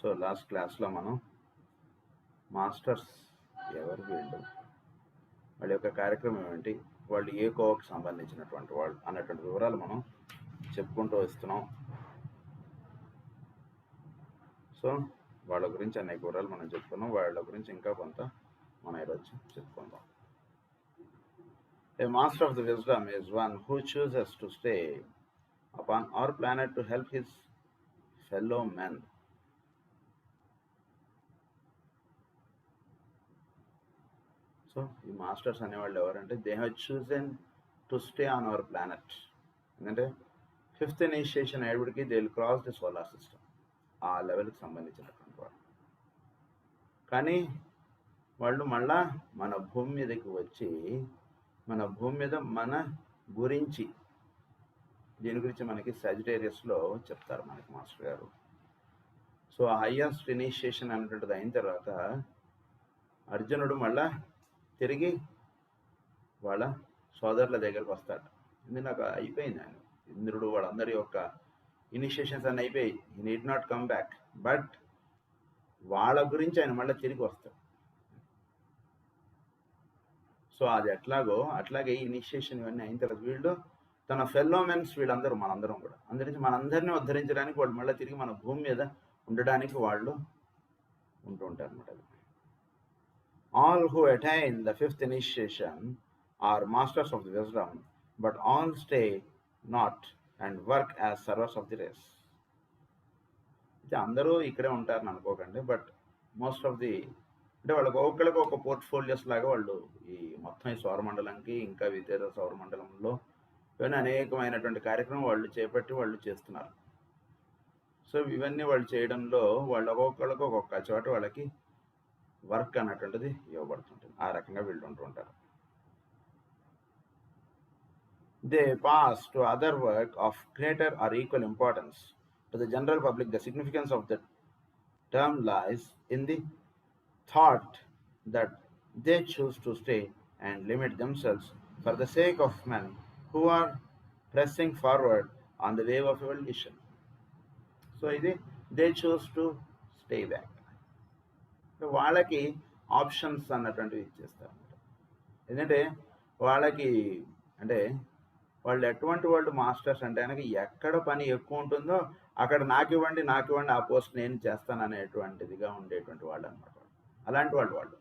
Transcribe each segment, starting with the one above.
So last క్లాస్లో మనం masters ఎవరు వీళ్ళు, వాళ్ళ యొక్క కార్యక్రమం ఏంటి, వాళ్ళు ఏ కోవకు సంబంధించినటువంటి వాళ్ళు అన్నటువంటి వివరాలు మనం చెప్పుకుంటూ వస్తున్నాం. సో వాళ్ళ గురించి అనేక వివరాలు మనం చెప్పుకున్నాం. వాళ్ళ గురించి ఇంకా కొంత మనం ఈరోజు చెప్పుకుందాం. A master of the wisdom is one who chooses to stay upon our planet to help his fellow men. So ఈ మాస్టర్స్ అనేవాళ్ళు ఎవరంటే they have chosen to stay on our planet. ఎందుకంటే 5th ఇనిషియేషన్ అయ్యేటికి they will cross the solar system, ఆ లెవెల్కి సంబంధించినటువంటి వాళ్ళు. కానీ వాళ్ళు మళ్ళా మన భూమి మీదకి వచ్చి మన భూమి మీద మన గురించి, దీని గురించి మనకి సజిటేరియస్లో చెప్తారు మనకి మాస్టర్ గారు. సో హైయెస్ట్ ఇనిషియేషన్ అనేటువంటిది అయిన తర్వాత అర్జునుడు మళ్ళా తిరిగి వాళ్ళ సోదరుల దగ్గరకు వస్తాడు. ఇది నాకు అయిపోయింది, ఆయన ఇంద్రుడు వాళ్ళందరి యొక్క ఇనిషియేషన్స్ అన్నీ అయిపోయి, ఈ need not come back, but వాళ్ళ గురించి ఆయన మళ్ళీ తిరిగి వస్తాడు. సో అది ఎట్లాగో అట్లాగే ఇనిషియేషన్ ఇవన్నీ అయిన తర్వాత వీళ్ళు తన ఫెల్లో మెన్స్, వీళ్ళందరూ మనందరం కూడా అందరించి మనందరినీ ఉద్ధరించడానికి వాళ్ళు మళ్ళీ తిరిగి మన భూమి మీద ఉండడానికి వాళ్ళు ఉంటూ ఉంటారు అనమాట. All who attain the 5th initiation are masters of the wisdom, but all stay not and work as servants of the race. అందరూ ఇక్కడే ఉంటారని అనుకోకండి, బట్ మోస్ట్ ఆఫ్ ది అంటే వాళ్ళకి ఒక్కరికి ఒక పోర్ట్ఫోలియోస్ లాగా వాళ్ళు ఈ మొత్తం ఈ సౌరమండలంకి ఇంకా ఇతర సౌరమండలంలో ఇవన్నీ అనేకమైనటువంటి కార్యక్రమం వాళ్ళు చేపట్టి వాళ్ళు చేస్తున్నారు. సో ఇవన్నీ వాళ్ళు చేయడంలో వాళ్ళు ఒక్కొక్కరికి ఒక్కొక్క చోట వాళ్ళకి వర్క్ అన్నటువంటిది ఇవ్వబడుతుంటుంది. ఆ రకంగా వీళ్ళు ఉంటూ ఉంటారు. They pass to other work of greater are equal importance to the general public. The significance of the term lies in the thought that they choose to stay and limit themselves for the sake of men who are pressing forward on the wave of evolution. So they choose to stay back. వాళ్ళకి options అన్నటువంటివి ఇచ్చేస్తారు. ఎందుకంటే వాళ్ళకి అంటే వాళ్ళు ఎటువంటి వాళ్ళు masters అంటే కనుక ఎక్కడ పని ఎక్కువ ఉంటుందో అక్కడ నాకు ఇవ్వండి ఆ పోస్ట్ నేను చేస్తాను అనేటువంటిదిగా ఉండేటువంటి వాళ్ళు అనమాట. అలాంటి వాళ్ళు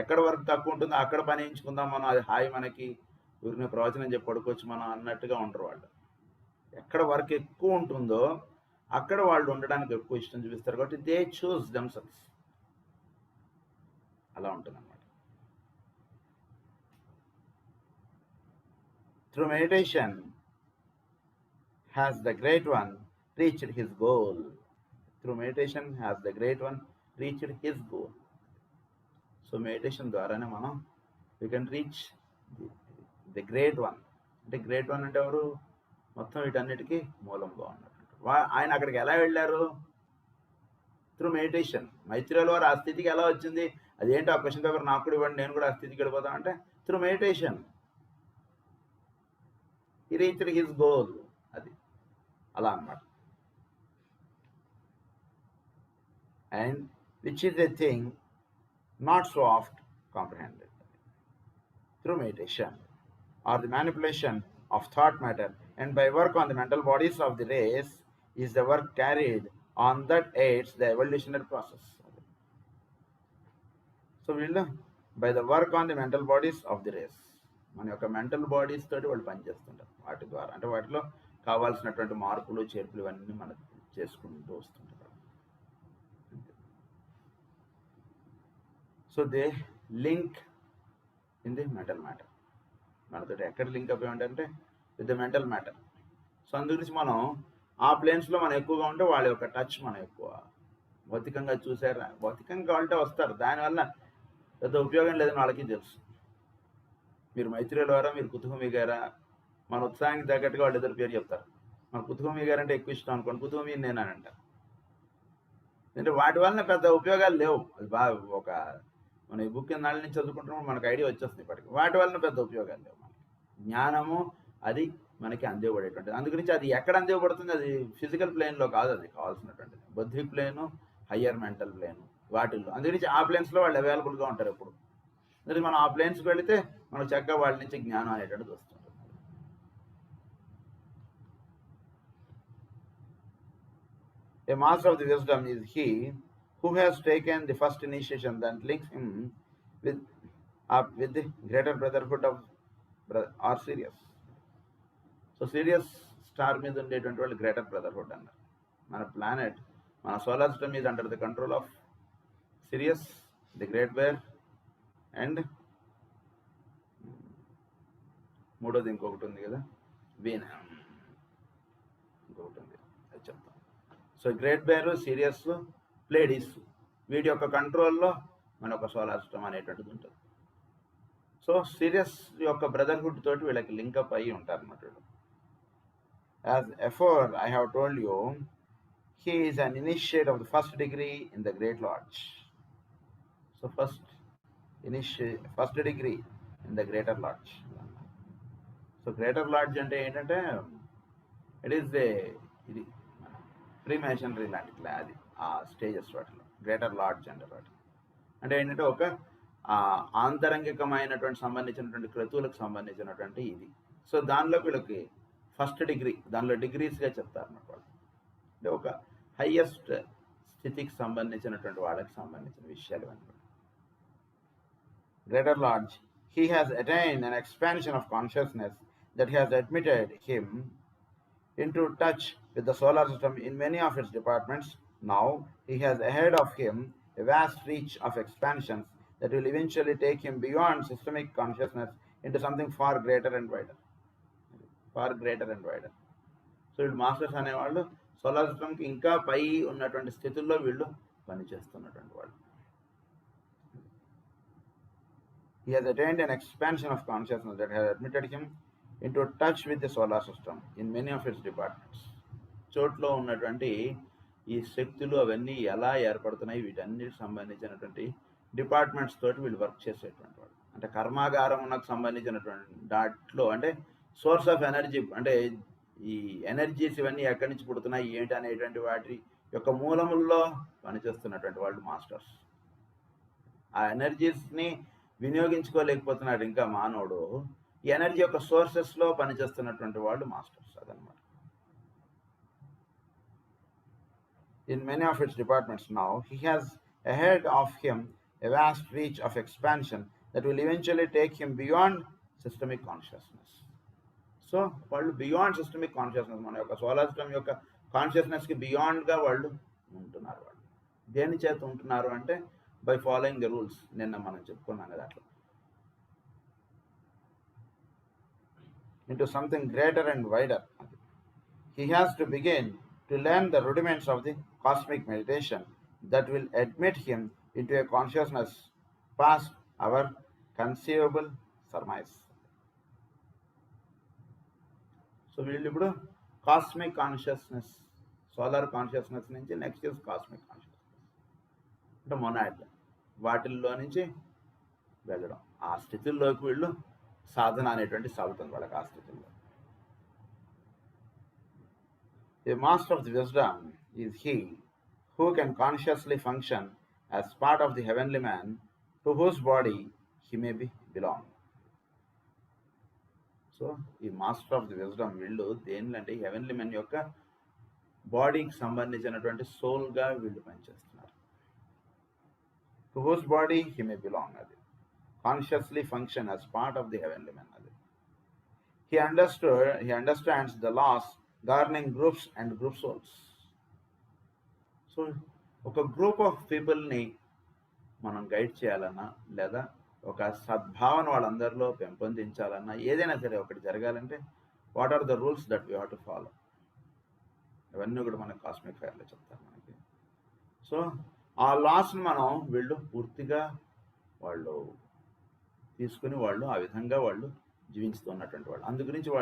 ఎక్కడ వర్క్ తక్కువ ఉంటుందో అక్కడ పని ఎంచుకుందాం మనం, అది హాయి మనకి ఊరిని ప్రవచనం చెప్పి పడుకోవచ్చు మనం అన్నట్టుగా ఉండరు వాళ్ళు. ఎక్కడ వర్క్ ఎక్కువ ఉంటుందో అక్కడ వాళ్ళు ఉండడానికి ఎక్కువ ఇష్టం చూపిస్తారు. కాబట్టి దే చూస్ దెమ్సెల్వ్స్. అలా ఉంటుందన్నమాట. Through meditation has the great one reached his goal. Through meditation has the great one reached his goal. So meditation ద్వారానే మనం we can reach the great one. అంటే గ్రేట్ వన్ అంటే ఎవరు? మొత్తం వీటన్నిటికీ మూలంగా ఉన్నటువంటి ఆయన. అక్కడికి ఎలా వెళ్ళారు? Through meditation. మైత్రేయుల వారు ఆ స్థితికి ఎలా వచ్చింది? అదేంటి ఆ క్వశ్చన్ పేపర్ నాకు కూడా ఇవ్వండి, నేను కూడా ఆ స్థితికి వెళ్ళిపోతాను అంటే త్రూ మెడిటేషన్ హి రీచ్డ్ హిస్ గోల్. అది అలా అన్నమాట. And which is a thing not so oft comprehended. Through meditation or the manipulation of thought matter and by work on the mental bodies of the race is the work carried on that aids the evolutionary process. So by the work on the mental bodies of the race, మన యొక్క mental bodies తోటి వాళ్ళు పనిచేస్తుంటారు. వాటి ద్వారా అంటే వాటిలో కావాల్సినటువంటి మార్పులు చేర్పులు ఇవన్నీ మనకు చేసుకుంటూ వస్తుంటారు. So they link in the mental matter. మనతో ఎక్కడ లింక్ అప్ ఏమంటే with the mental matter. So అందు గురించి మనం ఆ ప్లేన్స్లో మనం ఎక్కువగా ఉంటే వాళ్ళ యొక్క టచ్ మనం ఎక్కువ భౌతికంగా చూసారా, భౌతికంగా వాళ్ళే వస్తారు. దానివల్ల పెద్ద ఉపయోగం లేదని వాళ్ళకి తెలుసు. మీరు మైత్రేయుల వారా, మీరు కుతుహుమి గారా, మన ఉత్సాహానికి తగ్గట్టుగా వాళ్ళు ఇద్దరు పేరు చెప్తారు. మన కుతుహుమి గారు అంటే ఎక్కువ ఇష్టం అనుకోండి, కుతుహుమి నేనంట. అంటే వాటి వలన పెద్ద ఉపయోగాలు లేవు. అది బాగా ఒక మన ఈ బుక్ నాళ్ళ నుంచి చదువుకుంటున్నప్పుడు మనకు ఐడియా వచ్చేస్తుంది. ఇప్పటికి వాటి వలన పెద్ద ఉపయోగాలు లేవు. మనకి జ్ఞానము అది మనకి అందివ్వబడేటువంటిది. అందుగురించి అది ఎక్కడ అందివ్వబడుతుంది? అది ఫిజికల్ ప్లేన్లో కాదు, అది కావాల్సినటువంటిది బౌద్ధిక్ ప్లేను, హయ్యర్ మెంటల్ ప్లేన్ వాటిల్లో. అందుగురించి ఆ ప్లేన్స్లో వాళ్ళు అవైలబుల్గా ఉంటారు ఎప్పుడు. అందుకని మనం ఆ ప్లేన్స్కి వెళితే మనం చక్కగా వాళ్ళ నుంచి జ్ఞానం అనేటువంటిది వస్తుంటుంది. A master of the wisdom is he who has taken the first initiation that links him with with the greater brotherhood of or Sirius. So Sirius star మీద ఉండేటువంటి వాళ్ళు గ్రేటర్ బ్రదర్హుడ్ అన్నారు. మన ప్లానెట్, మన solar system is under the control of Sirius, the great bear, and మూడోది ఇంకొకటి ఉంది కదా, వీన్, ఇంకొకటి ఉంది అది చెప్తాం. So great bear, Sirius, Pleiades, వీటి యొక్క కంట్రోల్లో మన ఒక సోలార్ సిస్టమ్ అనేటువంటిది ఉంటుంది. సో సిరియస్ యొక్క బ్రదర్హుడ్ తోటి వీళ్ళకి లింకప్ అయ్యి ఉంటారు అన్నమాట. As before I have told you, he is an initiate of the first degree in the Great Lodge. So first degree in the Greater Lodge. So Greater Lodge అంటే ఏంటంటే it is ఇది ప్రీమేషనరీ లాంటి అది ఆ stages వాటిలో greater LADS అంటారు. వాటి అంటే ఏంటంటే ఒక ఆంతరంగికమైనటువంటి సంబంధించినటువంటి క్రతువులకు సంబంధించినటువంటి ఇది. సో దానిలో వీళ్ళకి ఫస్ట్ డిగ్రీ, దానిలో డిగ్రీస్గా చెప్తారు అన్నమాట వాళ్ళు. అంటే ఒక హయ్యెస్ట్ స్థితికి సంబంధించినటువంటి వాళ్ళకి సంబంధించిన విషయాలు అనమాట. Greater lodge, he has attained an expansion of consciousness that has admitted him into touch with the solar system in many of its departments. Now he has ahead of him a vast reach of expansions that will eventually take him beyond systemic consciousness into something far greater and wider. Far greater and wider. So వీళ్ళు masters అనేవాళ్ళు solar సిస్టమ్కి ఇంకా పై ఉన్నటువంటి స్థితుల్లో వీళ్ళు పనిచేస్తున్నటువంటి వాళ్ళు. He has attained an expansion of consciousness that has admitted him into touch with the solar system in many of its departments. చోట్లో ఉన్నటువంటి ఈ శక్తులు అవన్నీ ఎలా ఏర్పడుతున్నాయి, వీటన్నిటికి సంబంధించినటువంటి డిపార్ట్మెంట్స్ తోటి వీళ్ళు వర్క్ చేసేటువంటి వాళ్ళు. అంటే కర్మాగారంకు సంబంధించినటువంటి దాంట్లో అంటే సోర్స్ ఆఫ్ ఎనర్జీ, అంటే ఈ ఎనర్జీస్ ఇవన్నీ ఎక్కడి నుంచి పుడుతున్నాయి ఏంటి అనేటువంటి వాటి యొక్క మూలముల్లో పనిచేస్తున్నటువంటి వాళ్ళు మాస్టర్స్. ఆ ఎనర్జీస్ని వినియోగించుకోలేకపోతున్నాడు ఇంకా మానవుడు, ఈ ఎనర్జీ యొక్క సోర్సెస్లో పనిచేస్తున్నటువంటి వాళ్ళు మాస్టర్స్. అదనమాట. In many of its departments now, he has ahead of him a vast reach of expansion that will eventually take him beyond systemic consciousness. So వాళ్ళు బియాండ్ సిస్టమిక్ కాన్షియస్నెస్, మన యొక్క సోలార్ సిస్టమ్ యొక్క కాన్షియస్నెస్కి బియాండ్గా వాళ్ళు ఉంటున్నారు. వాళ్ళు దేని చేత ఉంటున్నారు అంటే బై ఫాలోయింగ్ ద రూల్స్. నిన్న మనం చెప్పుకున్నాం కదా అట్లా. Into something greater and wider. He has to begin to learn the rudiments of the cosmic meditation that will admit him into a consciousness past our conceivable surmise. So వీళ్ళు ఇప్పుడు cosmic consciousness, solar consciousness నుంచి next is cosmic consciousness అంటే monad, వాటిల్లో నుంచి వెళ్ళడం ఆ స్థితుల్లోకి వీళ్ళు సాధన అనేటువంటి సాగుతుంది వాళ్ళకి ఆ స్థితుల్లో. A master of the wisdom is he who can consciously function as part of the heavenly man to whose body he may belong. So ఈ మాస్టర్ ఆఫ్ ది విజ్డమ్ వీళ్ళు దేనిలంటే హెవెన్లీ మెన్ యొక్క బాడీకి సంబంధించినటువంటి సోల్గా వీళ్ళు పనిచేస్తున్నారు. To whose body he may belong, అది consciously function as part of the heavenly men. అది he understands the laws governing groups and group souls. So ఒక గ్రూప్ ఆఫ్ పీపుల్ని మనం గైడ్ చేయాలన్నా లేదా ఒక సద్భావన వాళ్ళందరిలో పెంపొందించాలన్నా ఏదైనా సరే ఒకటి జరగాలంటే what are the rules that we have to follow, ఇవన్నీ కూడా మనకు కాస్మిక్ ఫైర్లో చెప్తారు మనకి. సో ఆ లాస్ని మనం వీళ్ళు పూర్తిగా వాళ్ళు తీసుకుని వాళ్ళు ఆ విధంగా వాళ్ళు జీవిస్తున్నటువంటి వాళ్ళు. అందుగురించి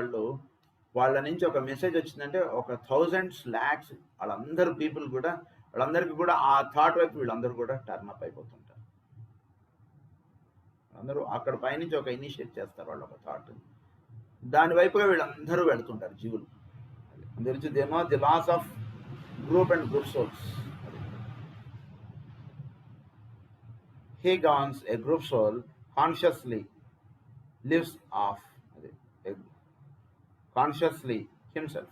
వాళ్ళ నుంచి ఒక మెసేజ్ వచ్చిందంటే ఒక థౌజండ్స్ ల్యాక్స్ వాళ్ళందరూ పీపుల్ కూడా వాళ్ళందరికీ కూడా ఆ థాట్ వైపు వీళ్ళందరూ కూడా టర్న్ అప్ అయిపోతుంటారు. అందరూ అక్కడ పైనుంచి ఒక ఇనిషియేట్ చేస్తారు వాళ్ళు ఒక థాట్, దాని వైపుగా వీళ్ళందరూ వెళుతుంటారు జీవులు. అందుగురించి they know the laws of group and group souls. he governs a group soul consciously lives off consciously himself.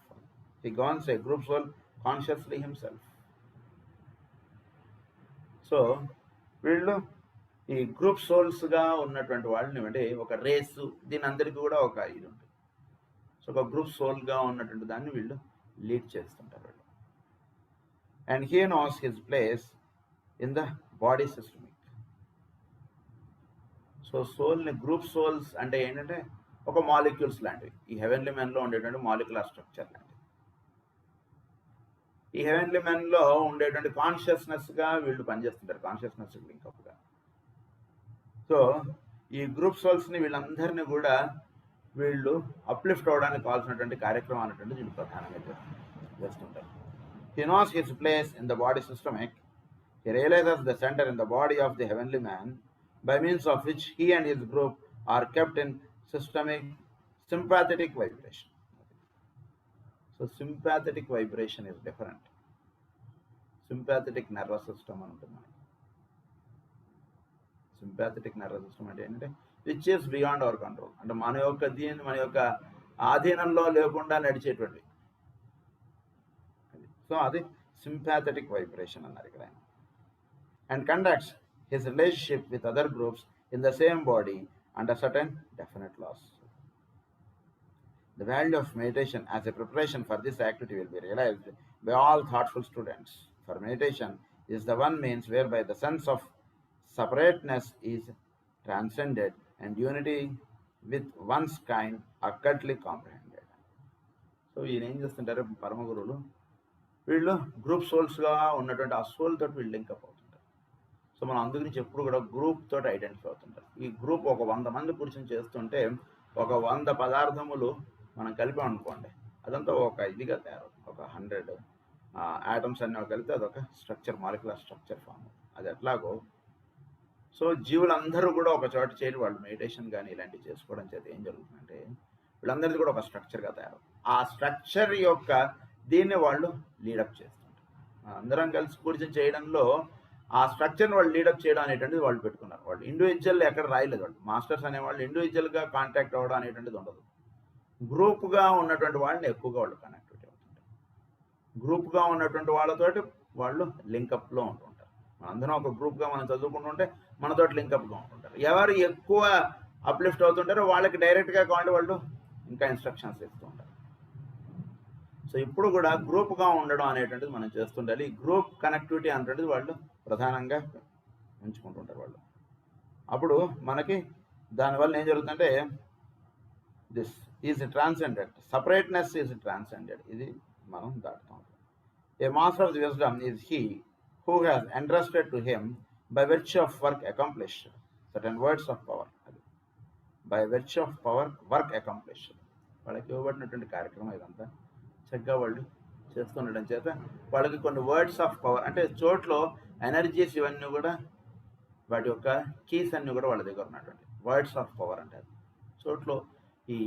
He governs a group soul consciously himself. So వీళ్ళు ఈ గ్రూప్ సోల్స్గా ఉన్నటువంటి వాళ్ళని అంటే ఒక రేసు దీని అందరికీ కూడా ఒక ఇది ఉంటుంది. సో ఒక గ్రూప్ సోల్గా ఉన్నటువంటి దాన్ని వీళ్ళు లీడ్ చేస్తుంటారు వీళ్ళు. And he knows his place in the body systemic. So సోల్ని గ్రూప్ సోల్స్ అంటే ఏంటంటే ఒక మాలిక్యూల్స్ లాంటివి. ఈ హెవెన్లీ మెన్లో ఉండేటువంటి మాలిక్యులర్ స్ట్రక్చర్ లాంటివి. ఈ హెవెన్లీ మెన్లో ఉండేటువంటి కాన్షియస్నెస్గా వీళ్ళు పనిచేస్తుంటారు, కాన్షియస్నెస్ లింకప్గా. సో ఈ గ్రూప్ సోల్స్ని వీళ్ళందరినీ కూడా వీళ్ళు అప్లిఫ్ట్ అవ్వడానికి కావాల్సినటువంటి కార్యక్రమం అనేటువంటి వీళ్ళు ప్రధానంగా చేస్తుంటారు. He knows his place in the body systemic. He realizes the centre in the body of the heavenly man by means of which he and his group are kept in systemic sympathetic vibration. So sympathetic vibration is different. Sympathetic nervous system antunnam. Sympathetic nervous system ante entante which is beyond our control. Ante mana yokka deen mana yokka ఆధీనంలో లేకుండా నడిచేటువంటి. So అది sympathetic vibration అన్నారు ఇక్కడ. And conducts his relationship with other groups in the same body under certain definite laws. The value of meditation as a preparation for this activity will be realized by all thoughtful students. For meditation is the one means whereby the sense of separateness is transcended and unity with one's kind accurately comprehended. So ఈయన ఏం చేస్తుంటారు పరమ గురువులు, వీళ్ళు group సోల్స్గా ఉన్నటువంటి ఆ soul తోటి వీళ్ళు లింకప్ అవుతుంటారు. సో మనం అందుగురించి ఎప్పుడు కూడా గ్రూప్ తోటి ఐడెంటిఫై అవుతుంటారు. ఈ గ్రూప్ ఒక 100 మంది కూర్చొని చేస్తుంటే ఒక 100 పదార్థములు మనం కలిపామనుకోండి, అదంతా ఒక ఇదిగా తయారవుతుంది. ఒక 100 యాటమ్స్ అన్నీ కలిపితే అదొక స్ట్రక్చర్, మాలిక్యులర్ స్ట్రక్చర్ ఫామ్. అది ఎట్లాగో సో జీవులందరూ కూడా ఒక చోట చేరి వాళ్ళు మెడిటేషన్ కానీ ఇలాంటివి చేసుకోవడం చేత ఏం జరుగుతుందంటే వీళ్ళందరిది కూడా ఒక స్ట్రక్చర్గా తయారవుతుంది. ఆ స్ట్రక్చర్ యొక్క దీన్ని వాళ్ళు లీడప్ చేస్తుంటారు. అందరం కలిసి కూర్చొని చేయడంలో ఆ స్ట్రక్చర్ని వాళ్ళు లీడప్ చేయడం అనేటువంటిది వాళ్ళు పెట్టుకున్నారు. వాళ్ళు ఇండివిజువల్ ఎక్కడ రాయలేదు. వాళ్ళు మాస్టర్స్ అనేవాళ్ళు ఇండివిజువల్గా కాంటాక్ట్ అవ్వడం అనేటువంటిది ఉండదు. గ్రూప్గా ఉన్నటువంటి వాళ్ళని ఎక్కువగా వాళ్ళు కనెక్టివిటీ అవుతుంటారు. గ్రూప్గా ఉన్నటువంటి వాళ్ళతోటి వాళ్ళు లింకప్లో ఉంటుంటారు. మనందరం ఒక గ్రూప్గా మనం చదువుకుంటుంటే మనతోటి లింకప్గా ఉంటుంటారు. ఎవరు ఎక్కువ అప్లిఫ్ట్ అవుతుంటారో వాళ్ళకి డైరెక్ట్గా కావాలి వాళ్ళు ఇంకా ఇన్స్ట్రక్షన్స్ ఇస్తూ ఉంటారు. సో ఇప్పుడు కూడా గ్రూప్గా ఉండడం అనేటువంటిది మనం చేస్తుండాలి. ఈ గ్రూప్ కనెక్టివిటీ అనేటువంటిది వాళ్ళు ప్రధానంగా ఉంచుకుంటుంటారు వాళ్ళు. అప్పుడు మనకి దానివల్ల ఏం జరుగుతుందంటే this is transcended, separateness is transcended. ఇది మనం దాటుతాం. A master of the wisdom is he who has entrusted to him by which of work accomplished certain words of power. అది by which of power work accomplished. వాళ్ళకి ఇవ్వబడినటువంటి కార్యక్రమం ఇదంతా చక్కగా వాళ్ళు చేస్తుండడం చేత వాళ్ళకి కొన్ని వర్డ్స్ ఆఫ్ పవర్ అంటే చోట్లో ఎనర్జీస్ ఇవన్నీ కూడా వాటి యొక్క కీస్ అన్నీ కూడా వాళ్ళ దగ్గర ఉన్నటువంటి వర్డ్స్ ఆఫ్ పవర్ అంటారు. చోట్లో ఈ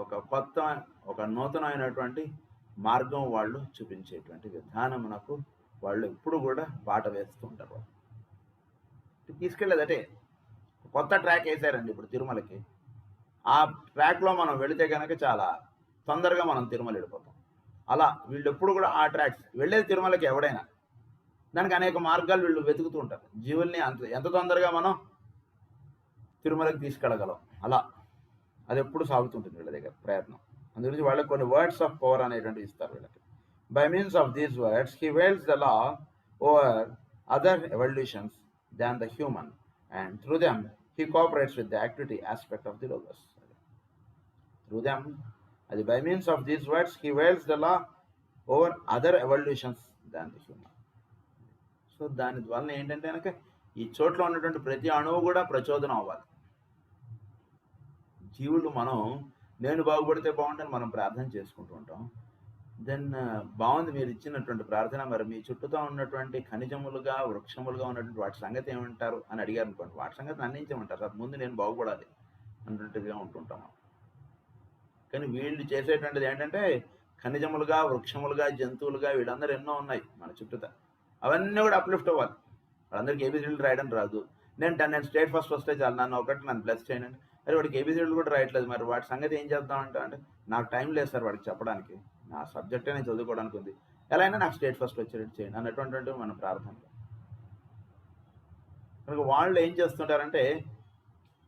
ఒక కొత్త ఒక నూతనమైనటువంటి మార్గం వాళ్ళు చూపించేటువంటి విధానమునకు వాళ్ళు ఎప్పుడు కూడా బాట వేస్తూ ఉంటారు. వాళ్ళు తీసుకెళ్ళేదటే కొత్త ట్రాక్ వేసారండి ఇప్పుడు తిరుమలకి. ఆ ట్రాక్లో మనం వెళితే కనుక చాలా తొందరగా మనం తిరుమల వెళ్ళిపోతాం. అలా వీళ్ళు ఎప్పుడు కూడా ఆ ట్రాక్స్ వెళ్ళేది తిరుమలకి ఎవడైనా దానికి అనేక మార్గాలు వీళ్ళు వెతుకుతూ ఉంటారు. జీవుల్ని ఎంత తొందరగా మనం తిరుమలకి తీసుకెళ్ళగలం అలా అది ఎప్పుడు సాగుతుంటుంది వీళ్ళ దగ్గర ప్రయత్నం. అందుగురించి వాళ్ళకి కొన్ని వర్డ్స్ ఆఫ్ పవర్ అనేటువంటి ఇస్తారు వీళ్ళకి. By means of these words he wields the law over other evolutions than the human and through them he cooperates with the activity aspect of the logos. Through them అది by means of these words he wields the law over other evolutions than the human. So దాని వలన ఏంటంటే కనుక ఈ చోట్ల ఉన్నటువంటి ప్రతి అణువు కూడా ప్రచోదనం అవ్వాలి. జీవులు మనం నేను బాగుపడితే బాగుంటుందని మనం ప్రార్థన చేసుకుంటూ ఉంటాం. దెన్ బాగుంది మీరు ఇచ్చినటువంటి ప్రార్థన, మరి మీ చుట్టూతో ఉన్నటువంటి ఖనిజములుగా వృక్షములుగా ఉన్నటువంటి వాటి సంగతి ఏమంటారు అని అడిగారు అనుకోండి, వాటి సంగతి అందించమంటారు. అది ముందు నేను బాగుపడాలి అన్నట్టుగా ఉంటుంటాం. కానీ వీళ్ళు చేసేటువంటిది ఏంటంటే ఖనిజములుగా వృక్షములుగా జంతువులుగా వీళ్ళందరూ ఎన్నో ఉన్నాయి మన చుట్టూతా, అవన్నీ కూడా అప్లిఫ్ట్ అవ్వాలి. వాళ్ళందరికీ ఏబిసిడీలు రాయడం రాదు, నేను స్టేట్ ఫస్ట్ వస్తే చాలు, నన్ను ఒకటి నన్ను ప్లస్ చేయండి. అరే వాడికి ఏబీసీడీలు కూడా రాయట్లేదు, మరి వాడి సంగతి ఏం చేద్దామంటే అంటే నాకు టైం లేదు సార్ వాడికి చెప్పడానికి, నా సబ్జెక్టే నేను చదువుకోవడానికి ఉంది, ఎలా అయినా నాకు స్టేట్ ఫస్ట్ వచ్చేటట్టు చేయండి అన్నటువంటి మన ప్రార్థనలు. కనుక వాళ్ళు ఏం చేస్తుంటారంటే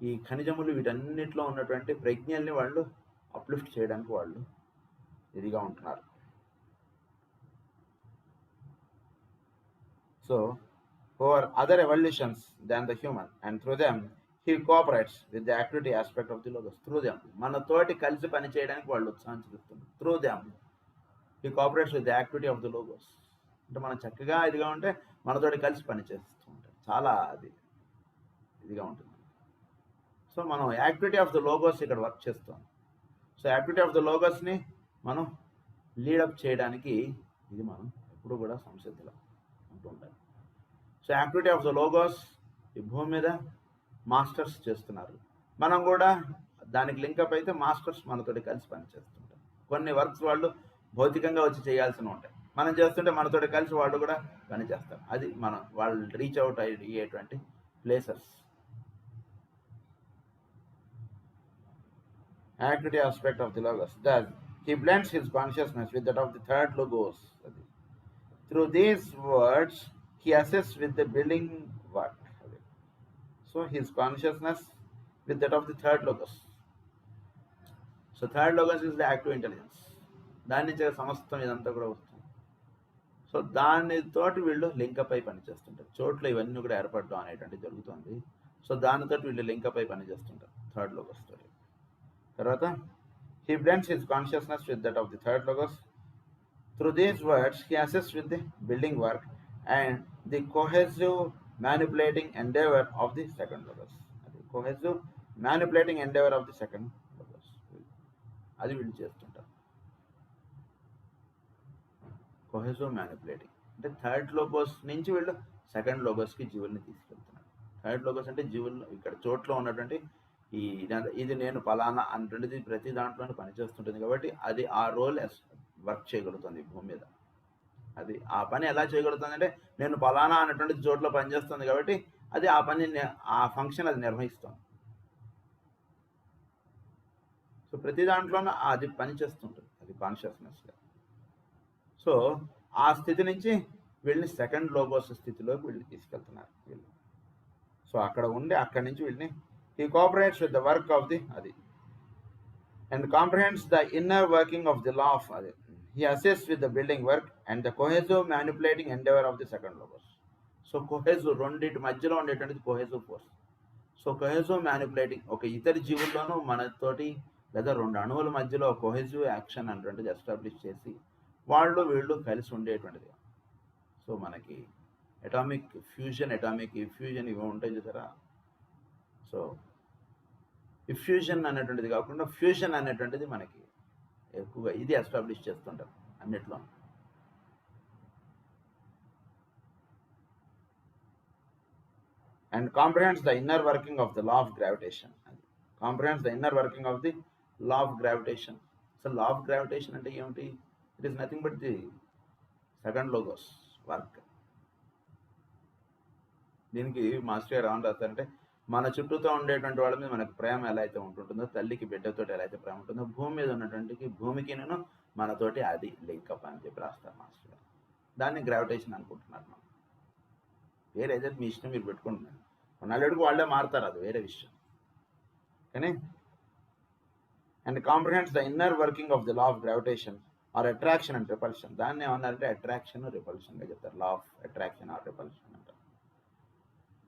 ఈ ఖనిజములు వీటన్నిటిలో ఉన్నటువంటి ప్రజ్ఞల్ని వాళ్ళు అప్లిఫ్ట్ చేయడానికి వాళ్ళు ఇదిగా ఉంటున్నారు. So over other evolutions than the human and through them he cooperates with the activity aspect of the logos. Through them మనతోటి కలిసి పని చేయడానికి వాళ్ళు ఉత్సాహం చూపుతున్నారు. Through them he cooperates with the activity of the Logos. అంటే మనం చక్కగా ఇదిగా ఉంటే మనతోటి కలిసి పని చేస్తూ ఉంటాం, చాలా అది ఇదిగా ఉంటుంది. సో మనం యాక్టివిటీ ఆఫ్ ద లోగోస్ ఇక్కడ వర్క్ చేస్తాం. సో యాక్టివిటీ ఆఫ్ ద లోగోస్ని మనం లీడప్ చేయడానికి ఇది మనం ఎప్పుడు కూడా సంసిద్ధిలో ఉంటూ ఉండాలి. So activity of the logos ఈ భూమి మీద మాస్టర్స్ చేస్తున్నారు, మనం కూడా దానికి లింకప్ అయితే మాస్టర్స్ మనతోటి కలిసి పని చేస్తుంటారు. కొన్ని వర్క్స్ వాళ్ళు భౌతికంగా వచ్చి చేయాల్సి ఉంటాయి, మనం చేస్తుంటే మనతోటి కలిసి వాళ్ళు కూడా పని చేస్తారు. అది మనం వాళ్ళు రీచ్ అవుట్ అయ్యేటువంటి places. Activity aspect of the logos. Thus, he blends his consciousness with that of the third logos. Through these words, he assists with the building work. So, his consciousness with that of the third logos. So, third logos is the active intelligence. దాని నుంచి సమస్తం ఇదంతా కూడా వస్తుంది. So దానితోటి వీళ్ళు link up అయి పనిచేస్తుంటారు. చోట్ల ఇవన్నీ కూడా ఏర్పడడం అనేటువంటి జరుగుతుంది. సో దానితోటి వీళ్ళు లింకప్ అయి పనిచేస్తుంటారు థర్డ్ లోగస్ తోటి. తర్వాత he blends his consciousness with that of the third logos. Through these words, he assists with the building work and the cohesive manipulating endeavor of the second logos. The cohesive manipulating endeavor of the second logos. అది వీళ్ళు చేస్తుంటారు. Cohesive manipulating అంటే third logos నుంచి వీళ్ళు second లోగోస్కి జీవుల్ని తీసుకెళ్తున్నారు. Third logos అంటే జీవుల్లో ఇక్కడ చోట్లో ఉన్నటువంటి ఇది నేను ఫలానా అన్నటువంటిది ప్రతి దాంట్లోనే పనిచేస్తుంటుంది కాబట్టి అది ఆ రోల్ వర్క్ చేయగలుగుతుంది భూమి మీద. అది ఆ పని ఎలా చేయగలుగుతుంది అంటే నేను ఫలానా అన్నటువంటిది చోట్ల పనిచేస్తుంది కాబట్టి అది ఆ పని ఆ ఫంక్షన్ అది నిర్వహిస్తుంది. సో ప్రతి దాంట్లోనూ అది పనిచేస్తుంటుంది, అది కాన్షియస్నెస్గా. సో ఆ స్థితి నుంచి వీళ్ళని సెకండ్ లోగోస్ స్థితిలోకి వీళ్ళు తీసుకెళ్తున్నారు వీళ్ళు. సో అక్కడ ఉండి అక్కడి నుంచి వీళ్ళని he cooperates with the work of the adi and comprehends the inner working of the law of adi. He assists with the building work and the cohesive manipulating endeavor of the second logos. So cohesive రెండిటి మధ్యలో ఉండేటువంటిది cohesive force. So cohesive manipulating ఒక ఇతర జీవుల్లోనూ మనతోటి లేదా రెండు అణువుల మధ్యలో cohesive యాక్షన్ అనేటువంటిది ఎస్టాబ్లిష్ చేసి వాళ్ళు వీళ్ళు కలిసి ఉండేటువంటిది. సో మనకి అటామిక్ ఫ్యూజన్ అటామిక్ ఇఫ్యూజన్ ఇవి ఉంటాయి చూసారా. సో ఇఫ్యూజన్ అనేటువంటిది కాకుండా ఫ్యూజన్ అనేటువంటిది మనకి ఎక్కువగా ఇది ఎస్టాబ్లిష్ చేస్తుంటారు అన్నిట్లో. And comprehends the inner working of the law of gravitation. Comprehends the inner working of the law of gravitation. So law of gravitation అంటే ఏమిటి? It is nothing but the second logos work. దీనికి master గారు ఏమని రాస్తారంటే మన చుట్టూతో ఉండేటువంటి వాళ్ళ మీద మనకు ప్రేమ ఎలా అయితే ఉంటుంటుందో, తల్లికి బిడ్డతో ఎలా అయితే ప్రేమ ఉంటుందో, భూమి మీద ఉన్నటువంటి భూమికి నేను మనతోటి అది లింకప్ అని చెప్పి రాస్తారు మాస్టర్ గారు. దాన్ని గ్రావిటేషన్ అనుకుంటున్నారు. మనం వేరే ఏదైతే మీ ఇష్టం మీరు పెట్టుకుంటున్నారు, కొన్నాళ్ళకి వాళ్ళే మారుతారు, అది వేరే విషయం. కానీ and comprehends the inner working of the law of gravitation or attraction and repulsion. దాన్ని ఏమన్నారంటే అట్రాక్షన్ రిపల్షన్గా చెప్తారు. Law of attraction or repulsion అంటారు.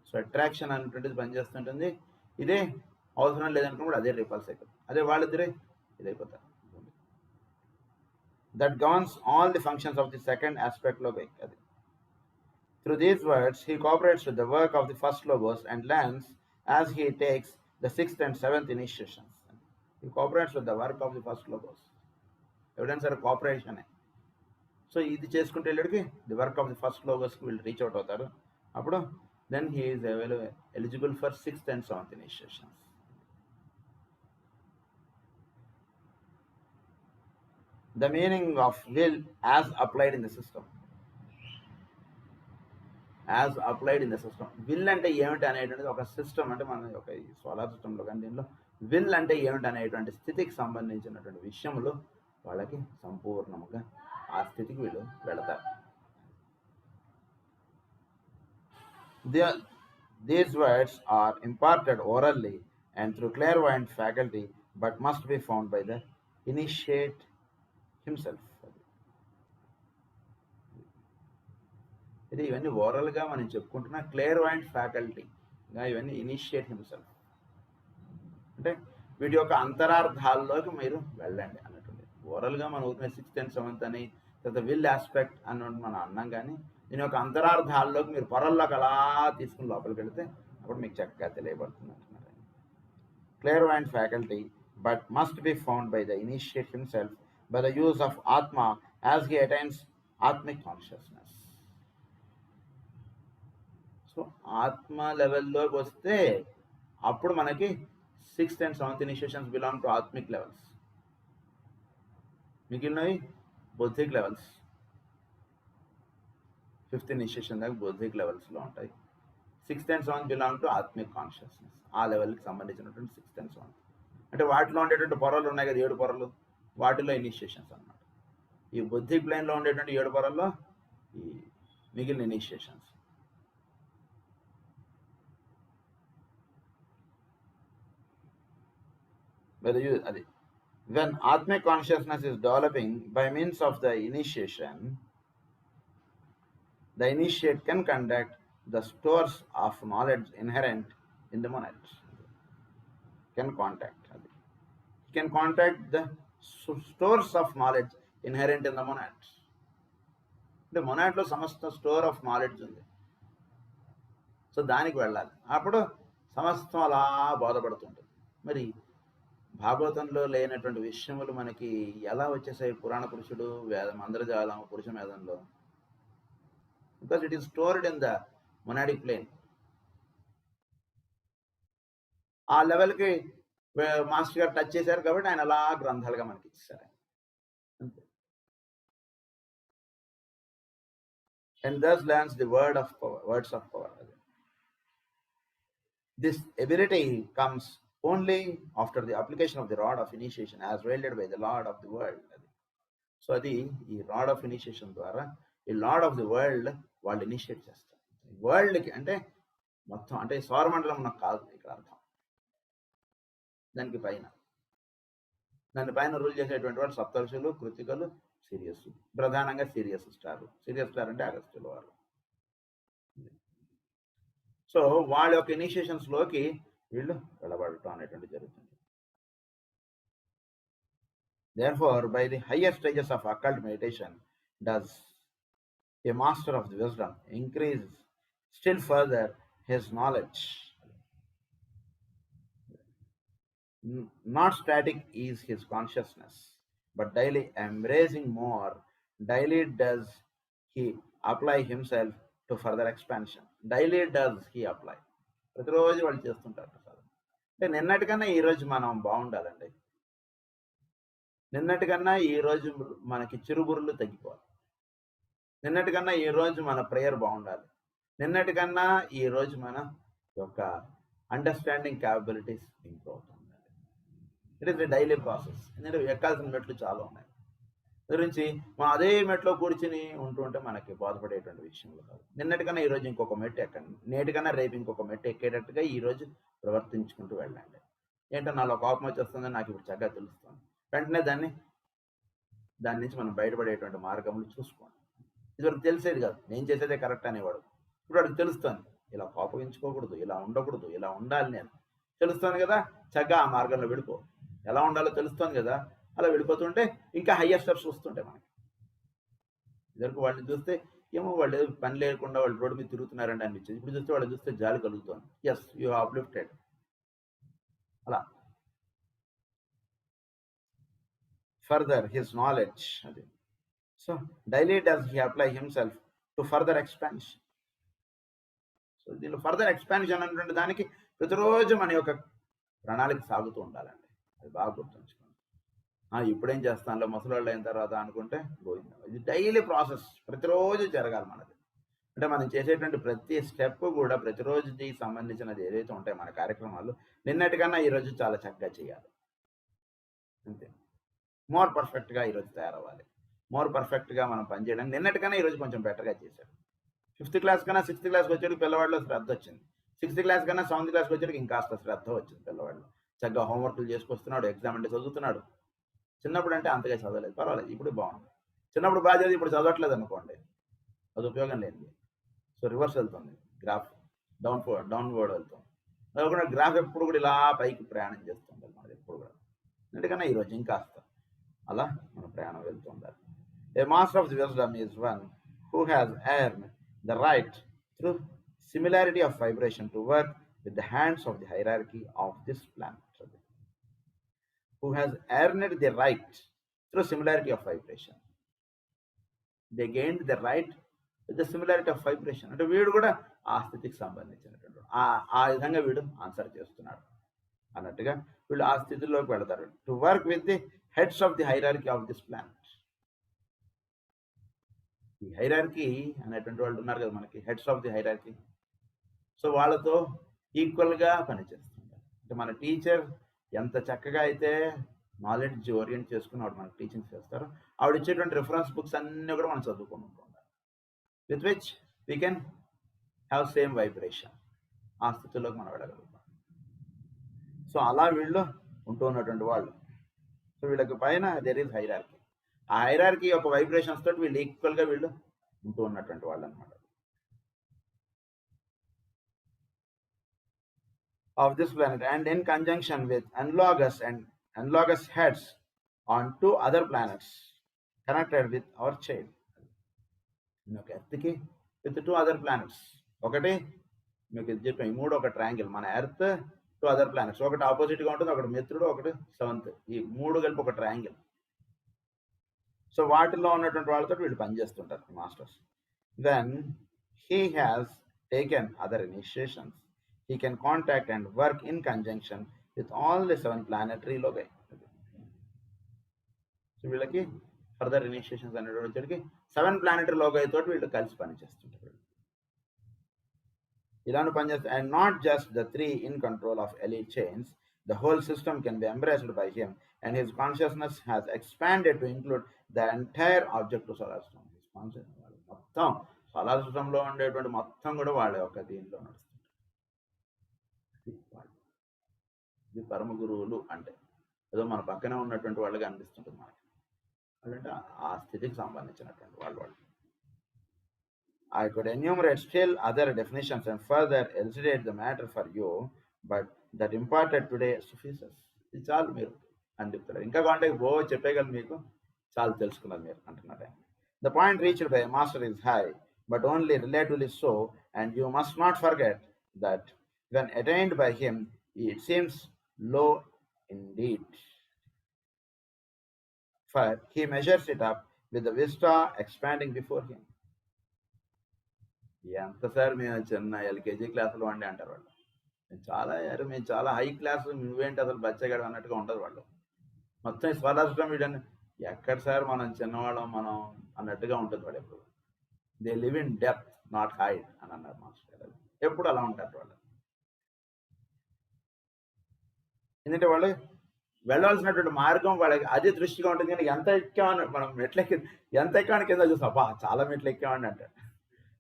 సో అట్రాక్షన్ అనేటువంటిది పనిచేస్తుంటుంది, ఇదే అవసరం లేదనుకున్నప్పుడు అదే రిపల్స్ అయిపోతుంది, అదే వాళ్ళిద్దరే ఇదైపోతారు. That governs all the functions of the second ఆస్పెక్ట్లో అది. Through these words, he cooperates with the work of the first logos and learns as he takes the sixth and seventh initiations. He cooperates with the work of the first logos. Evidence are cooperation. So, ఇది చేసుకుంటే వెళ్ళడికి the work of the first లోగోస్కి వీళ్ళు reach out అవుతారు. అప్పుడు then he is eligible for sixth and seventh initiations. The meaning of will as applied in the system. As applied in the system. Will అంటే ఏమిటి అనేటువంటిది ఒక system, అంటే మన యొక్క ఈ సోలార్ సిస్టంలో కానీ దీనిలో విల్ అంటే ఏమిటి అనేటువంటి స్థితికి సంబంధించినటువంటి విషయములు వాళ్ళకి సంపూర్ణంగా ఆ స్థితికి వీళ్ళు వెళతారు. These words are imparted orally and through clairvoyant faculty, but must be found by the initiate himself. ఇది ఇవన్నీ ఓరల్గా మనం చెప్పుకుంటున్న క్లియర్వాయింట్ ఫ్యాకల్టీగా ఇవన్నీ ఇనిషియేట్ హిమ్సెల్ఫ్ అంటే వీటి యొక్క అంతరార్థాల్లోకి మీరు వెళ్ళండి అన్నట్టుంది. ఓరల్గా మనం ఊరికే 6th and 7th అని తర్వాత విల్ ఆస్పెక్ట్ అన్నట్టు మనం అన్నాం, కానీ దీని యొక్క అంతరార్థాల్లోకి మీరు పొరల్లోకి అలా తీసుకుని లోపలికి వెళితే అప్పుడు మీకు చక్కగా తెలియబడుతుంది అంటున్నారు. Clairvoyant faculty but must be found by the initiate himself by the use of atma as he attains atmic consciousness. So atma లెవెల్లోకి వస్తే అప్పుడు మనకి 6th and 7th initiations belong to atmic levels, మిగిలినవి బౌద్ధిక్ లెవెల్స్. 5th ఇనిషియేషన్ దాకా బౌద్ధిక్ లెవెల్స్లో ఉంటాయి. 6th and 7th belong to atmic consciousness, ఆ లెవెల్కి సంబంధించినటువంటి 6th and 7th. అంటే వాటిలో ఉండేటువంటి పొరలు ఉన్నాయి కదా, 7 పొరలు, వాటిలో ఇనిషియేషన్స్ అన్నమాట. ఈ బౌద్ధిక్ ప్లేన్లో ఉండేటువంటి 7 పొరల్లో ఈ మిగిలిన initiations. When Atmic consciousness is developing by means of the initiation, the initiate can conduct the stores of knowledge inherent in the monad. He can contact the stores of knowledge inherent in the monad. The monad lo samasta store of knowledge undi. So దానికి వెళ్ళాలి, అప్పుడు సమస్తం అలా బోధపడుతుంటుంది. మరి భాగవతంలో లేనటువంటి విషయములు మనకి ఎలా వచ్చేసాయి పురాణ పురుషుడు మందరజాలం పురుష మేధంలో? Because it is stored in the monadic plane. ఆ లెవెల్కి మాస్టర్ గారు టచ్ చేశారు కాబట్టి ఆయన అలా గ్రంథాలుగా మనకి ఇచ్చారు అంతే. And thus learns the words of power. This ability comes only after the application of the rod of initiation as wielded by the Lord of the world. So అది ఈ రాడ్ ఆఫ్ ఇనిషియేషన్ ద్వారా ఈ lord of the world వాళ్ళు initiate చేస్తారు. వరల్డ్కి అంటే మొత్తం, అంటే సౌరమండలం మనకు కాదు ఇక్కడ అర్థం, దానికి పైన, దాని పైన రూల్ చేసేటువంటి వాడు సప్తర్షులు, కృతికలు, సిరియస్, ప్రధానంగా సీరియస్ స్టార్ అంటే అగస్త్యుల వారు. సో వాళ్ళ యొక్క ఇనిషియేషన్స్లోకి వీళ్ళు వెళ్ళబడటం అనేటువంటి జరుగుతుంది. Therefore, by the higher stages of occult meditation, does a master of the wisdom increase still further his knowledge. Not static is his consciousness, but daily embracing more. Daily does he apply himself to further expansion. Daily does he apply. ప్రతిరోజు వాళ్ళు చేస్తుంటారు ప్రసాదం. అంటే నిన్నటికన్నా ఈరోజు మనం బాగుండాలండి. నిన్నటికన్నా ఈరోజు మనకి చిరుబురులు తగ్గిపోవాలి. నిన్నటికన్నా ఈరోజు మన ప్రేయర్ బాగుండాలి. నిన్నటికన్నా ఈరోజు మన యొక్క అండర్స్టాండింగ్ క్యాపబిలిటీస్ ఇంప్రూవ్ అవుతుంది. It is a daily process. ఎందుకంటే ఎక్కాల్సిన మెట్లు చాలా ఉన్నాయి. గురించి మనం అదే మెట్లో కూర్చుని ఉంటుంటే మనకి బాధపడేటువంటి విషయంలో కాదు. నిన్నటికన్నా ఈరోజు ఇంకొక మెట్టు ఎక్కండి, నేటికన్నా రేపు ఇంకొక మెట్టు ఎక్కేటట్టుగా ఈరోజు ప్రవర్తించుకుంటూ వెళ్ళండి. ఏంటో నాలో కోపం వచ్చేస్తుందని నాకు ఇప్పుడు చక్కగా తెలుస్తుంది. వెంటనే దాని నుంచి మనం బయటపడేటువంటి మార్గములు చూసుకోండి. ఇదివరకు తెలిసేది కాదు, నేను చేసేదే కరెక్ట్ అనేవాడు. ఇప్పుడు వాడికి తెలుస్తుంది, ఇలా కోపగించుకోకూడదు, ఇలా ఉండకూడదు, ఇలా ఉండాలి, నేను తెలుస్తుంది కదా, చక్కగా ఆ మార్గంలో వెళ్ళిపో. ఎలా ఉండాలో తెలుస్తుంది కదా, అలా వెళ్ళిపోతుంటే ఇంకా హయ్యర్ స్టెప్స్ వస్తుంటాయి మనకి. ఇదివరకు వాళ్ళని చూస్తే ఏమో వాళ్ళు పని లేకుండా వాళ్ళు రోడ్డు మీద తిరుగుతున్నారండి అనిపించింది. ఇప్పుడు చూస్తే వాళ్ళని చూస్తే జాలి కలుగుతుంది. Yes, you have uplifted. అలా ఫర్దర్ హిస్ నాలెడ్జ్. అది so daily does he apply himself to further expansion. So దీనిలో ఫర్దర్ ఎక్స్పాన్షన్ అనేటువంటి దానికి ప్రతిరోజు మన యొక్క ప్రణాళిక సాగుతూ ఉండాలండి. అది బాగా గుర్తుంచుకోండి. ఇప్పుడేం చేస్తానులో ముసలివాళ్ళు అయిన తర్వాత అనుకుంటే పోయింది. ఇది డైలీ ప్రాసెస్, ప్రతిరోజు జరగాలి మనది. అంటే మనం చేసేటువంటి ప్రతి స్టెప్ కూడా ప్రతిరోజుకి సంబంధించినది ఏదైతే ఉంటాయో మన కార్యక్రమాలు నిన్నటికన్నా ఈరోజు చాలా చక్కగా చేయాలి. అంతే. మోర్ పర్ఫెక్ట్‌గా ఈరోజు తయారవ్వాలి. మోర్ పర్ఫెక్ట్‌గా మనం పనిచేయడానికి నిన్నటికన్నా ఈరోజు కొంచెం బెటర్‌గా చేశాడు. ఫిఫ్త్ క్లాస్ కన్నా సిక్స్త్ క్లాస్‌కి వచ్చేటికి పిల్లవాడిలో శ్రద్ధ వచ్చింది. సిక్స్త్ క్లాస్ కన్నా సెవెంత్ క్లాస్‌కి వచ్చేటికి ఇంకాస్త శ్రద్ధ వచ్చింది పిల్లవాడిలో. చక్కగా హోంవర్క్‌లు చేసుకొస్తున్నాడు. ఎగ్జామ్ అంటే చదువుతున్నాడు. చిన్నప్పుడు అంటే అంతగా చదవలేదు. పర్వాలేదు. ఇప్పుడు బాగుంది. చిన్నప్పుడు బాగా చదివి ఇప్పుడు చదవట్లేదు అనుకోండి. అది ఉపయోగం లేనిది. సో రివర్స్ వెళ్తుంది గ్రాఫ్. డౌన్వర్డ్ వెళ్తుంది. అది కూడా గ్రాఫ్ ఎప్పుడు కూడా ఇలా పైకి ప్రయాణం చేస్తుండాలి మనది ఎప్పుడు కూడా. ఎందుకన్నా ఈరోజు ఇంకాస్త అలా మన ప్రయాణం వెళ్తూ ఉండాలి. A master of the wisdom is one who has earned the right through similarity of vibration to work with the hands of the hierarchy of this planet. Who has earned the right through similarity of vibration. They gained the right with the similarity of vibration. అంటే వీడు కూడా ఆ స్థితికి సంబంధించినటువంటి ఆ విధంగా వీడు answer చేస్తున్నాడు అన్నట్టుగా వీళ్ళు ఆ స్థితిలోకి వెళతారు. To work with the heads of the hierarchy of this planet. ఈ హైరార్కీ అనేటువంటి వాళ్ళు ఉన్నారు కదా మనకి, heads of the hierarchy. So వాళ్ళతో ఈక్వల్గా పనిచేస్తుంటారు. అంటే మన టీచర్ ఎంత చక్కగా అయితే నాలెడ్జ్ ఓరియంట్ చేసుకుని ఆవిడ మనకు టీచింగ్ చేస్తారు, ఆవిడ ఇచ్చేటువంటి రిఫరెన్స్ బుక్స్ అన్నీ కూడా మనం చదువుకొని ఉంటుంటాం, with which we can have same vibration. ఆ స్థితిలోకి మనం వెళ్ళగలుగుతాం. సో అలా వీళ్ళు ఉంటూ ఉన్నటువంటి వాళ్ళు. సో వీళ్ళకి పైన దెర్ ఈజ్ హైరార్కీ. ఆ హైరార్కీ యొక్క వైబ్రేషన్స్ తోటి వీళ్ళు ఈక్వల్గా వీళ్ళు ఉంటూ ఉన్నటువంటి వాళ్ళు అనమాట. Of this planet, and in conjunction with analogous heads on two other planets connected with our chain. ఎర్త్కి విత్ టూ అదర్ ప్లానెట్స్. ఒకటి మీకు ఇది చెప్పాను, ఈ మూడు ఒక ట్రయాంగిల్, మన ఎర్త్ టూ అదర్ ప్లానెట్స్, ఒకటి ఆపోజిట్గా ఉంటుంది, ఒకటి మిత్రుడు, ఒకటి సెవెంత్, ఈ మూడు కలిపి ఒక ట్రయాంగిల్. సో వాటిల్లో ఉన్నటువంటి వాళ్ళతో వీళ్ళు పనిచేస్తుంటారు masters. Then he has taken other initiations. He can contact and work in conjunction with all the 7 planetary loci. So వీళ్ళకి ఫర్దర్ ఇనిషియేషన్స్ అనేటువంటి 7 ప్లానెటరీ లోకి తోటి వీళ్ళు కలిసి పనిచేస్తుంటారు. ఇలాను పనిచేస్తారు. And not just the 3 in control of elite chains, the whole system can be embraced by him, and his consciousness has expanded to include the entire object of solar system. మొత్తం solar సిస్టంలో ఉండేటువంటి మొత్తం కూడా వాళ్ళ యొక్క దీనిలో నడుస్తుంది. ఇది పరమ గురువులు అంటే ఏదో మన పక్కనే ఉన్నటువంటి వాళ్ళగా అనిపిస్తుంటుంది మనకి. అంటే ఆ స్థితికి సంబంధించినటువంటి వాళ్ళు. I could enumerate still other definitions and further elucidate the matter for you, but that imparted today suffices. ఇది చాలు మీరు అని చెప్తారు. ఇంకా కాంటాక్ట్ చెప్పేయగలరు, మీకు చాలు తెలుసుకున్నారు మీరు అంటున్నారు. The point reached by a master is high, but only relatively so, and you must not forget that when attained by him, it seems low indeed. For he measures it up with the vista expanding before him. ఎంత sir మేము చిన్న LKG క్లాసులు అండి అంటారు వాళ్ళు. మేము చాలా high class, నువ్వేంటి అసలు బచ్చగాడు అన్నట్టుగా ఉంటుంది వాళ్ళు. మొత్తం స్వరాష్ట్రం వీడని ఎక్కడ సార్ మనం చిన్నవాళ్ళం మనం అన్నట్టుగా ఉంటుంది వాడు. ఎప్పుడు they live in depth not hide అని అన్నారు మాస్టర్ గారు. ఎప్పుడు అలా ఉంటారు వాళ్ళు. ఎందుకంటే వాళ్ళు వెళ్ళాల్సినటువంటి మార్గం వాళ్ళకి అది దృష్టిగా ఉంటుంది. కానీ ఎంత ఎక్కామని మనం మెట్లెక్కి ఎంత ఎక్కామని కింద చూస్తాం, అబ్బా చాలా మెట్లు ఎక్కామని అంటారు.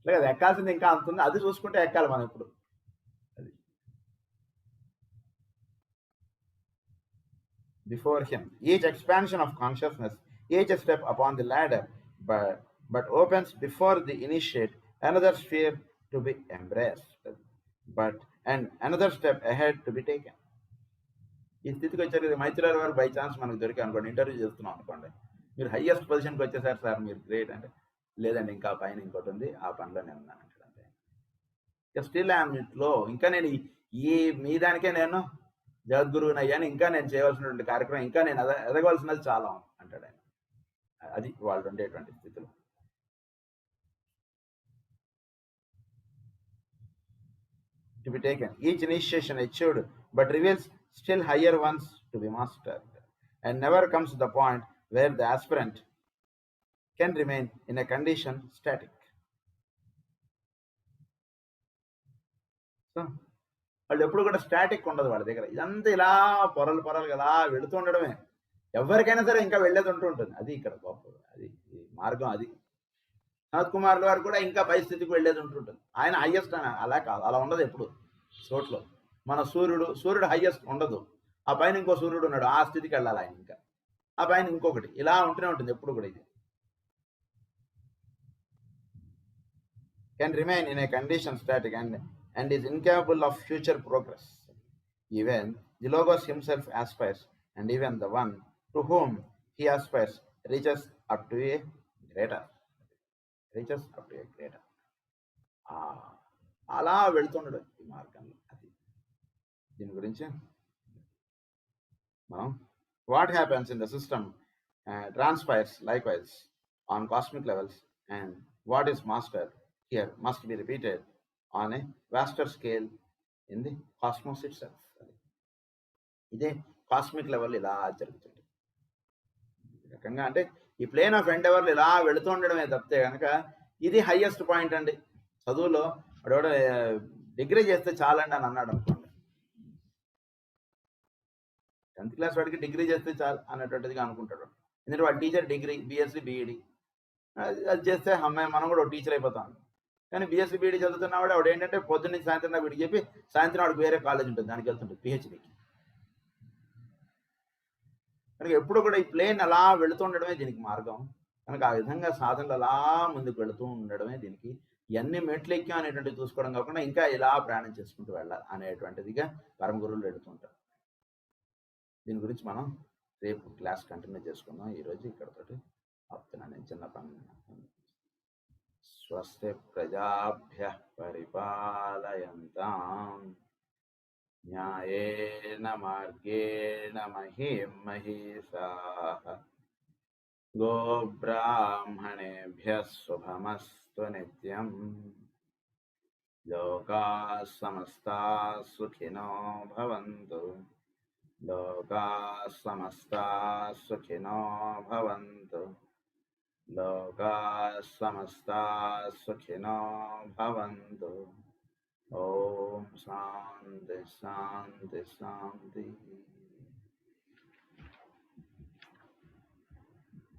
అట్లా కదా, ఎక్కాల్సింది ఇంకా అంత ఉంది, అది చూసుకుంటే ఎక్కాలి మనం ఇప్పుడు. అది before him each expansion of consciousness, each step upon the ladder, but opens before the initiate another sphere to be embraced, and another step ahead to be taken. ఈ స్థితికి వచ్చారు కదా మైత్రేయ వారు బై ఛాన్స్ మనకు దొరికి అనుకోండి, ఇంటర్వ్యూ చేస్తున్నాం అనుకోండి, మీరు హైయెస్ట్ పొజిషన్కి వచ్చేసారు సార్ మీరు గ్రేట్ అంటే, లేదండి ఇంకా పైన ఇంకోటి ఉంది, ఆ పనిలో నేను ఉన్నాను అంటే. ఇక స్టిల్ ఐఎమ్ ఇట్లో, ఇంకా నేను ఈ మీ దానికే నేను జగద్గురువుని అయ్యాను, ఇంకా నేను చేయవలసినటువంటి కార్యక్రమం, ఇంకా నేను ఎదగవలసినది చాలా అంటాడు ఆయన. అది వాళ్ళు ఉండేటువంటి స్థితులు. To be taken, each initiation achieved but reveals still higher ones to be mastered, and never comes to the point where the aspirant can remain in a condition static. So వాళ్ళు ఎప్పుడు కూడా స్టాటిక్ ఉండదు వాళ్ళ దగ్గర. ఇదంతా ఇలా పొరలు పొరలుగా అలా వెళుతూ ఉండడమే. ఎవరికైనా సరే ఇంకా వెళ్ళేది ఉంటూ ఉంటుంది. అది ఇక్కడ గొప్ప. అది ఈ మార్గం అది. సనత్ కుమార్ గారు కూడా ఇంకా పై స్థితికి వెళ్ళేది ఉంటుంటుంది. ఆయన హైయెస్ట్ అని అలా కాదు. అలా ఉండదు ఎప్పుడు చోట్ల. మన సూర్యుడు హైయెస్ట్ ఉండదు. ఆ పైన ఇంకో సూర్యుడు ఉన్నాడు. ఆ స్థితికి వెళ్ళాలి ఆయన ఇంకా. ఆ పైన ఇంకొకటి. ఇలా ఉంటూనే ఉంటుంది ఎప్పుడు కూడా ఇది. Can remain in a condition static and is incapable of future progress. Even the Logos himself aspires, and even the one to whom he aspires reaches up to a greater. Reaches up to a greater. అలా వెళ్తుండడు ఈ మార్గంలో. అది దీని గురించి మనం what happens in the system transpires likewise on cosmic levels, and what is mastered here must be repeated on a vaster scale in the cosmos itself. ఇదే cosmic level ఇలా జరుగుతుంది. ఈ రకంగా అంటే ఈ ప్లేన్ ఆఫ్ ఎండెవర్లు ఇలా వెళుతూ ఉండడమే తప్పితే కనుక ఇది హైయెస్ట్ పాయింట్ అండి. చదువులో వాడు డిగ్రీ చేస్తే చాలండి అని అన్నాడు అనుకోండి. 10th క్లాస్ వాడికి డిగ్రీ చేస్తే చాలు అన్నటువంటిదిగా అనుకుంటాడు. ఎందుకంటే వాడు టీచర్ డిగ్రీ బీఎస్సీ బీఈడి అది చేస్తే అమ్మాయి మనం కూడా ఒక టీచర్ అయిపోతాం. కానీ బీఎస్సీ బీఈడి చదువుతున్నవాడు ఆవిడ ఏంటంటే పొద్దున్న నుంచి సాయంత్రం దాకా వీడికి చెప్పి సాయంత్రం వాడికి వేరే కాలేజ్ ఉంటుంది, దానికి వెళ్తుంటుంది పిహెచ్డీకి. కనుక ఎప్పుడు కూడా ఈ ప్లేన్ అలా వెళుతూ ఉండడమే దీనికి మార్గం. కనుక ఆ విధంగా సాధనలు అలా ముందుకు వెళుతూ ఉండడమే దీనికి ఎన్ని మెట్లు ఎక్కాం అనేటువంటిది చూసుకోవడం కాకుండా ఇంకా ఇలా ప్రయాణం చేసుకుంటూ వెళ్ళాలి అనేటువంటిదిగా పరమ గురువులు వెళుతుంటారు. దీని గురించి మనం రేపు క్లాస్ కంటిన్యూ చేసుకుందాం. ఈరోజు ఇక్కడతోటి ఆపుతున్నాను నేను చిన్న పని. స్వస్తి ప్రజాభ్యః పరిపాలయంతాం న్యాయేన మార్గేణ మహీం మహీషాః గోబ్రాహ్మణేభ్యः శుభమస్తు నిత్యం. లోకాः సమస్తాः సుఖినో భవంతు. లోకాः సమస్తాः సుఖినో భవంతు. లోకాः సమస్తాः సుఖినో భవంతు. ఓం శాంతి శాంతి శాంతి.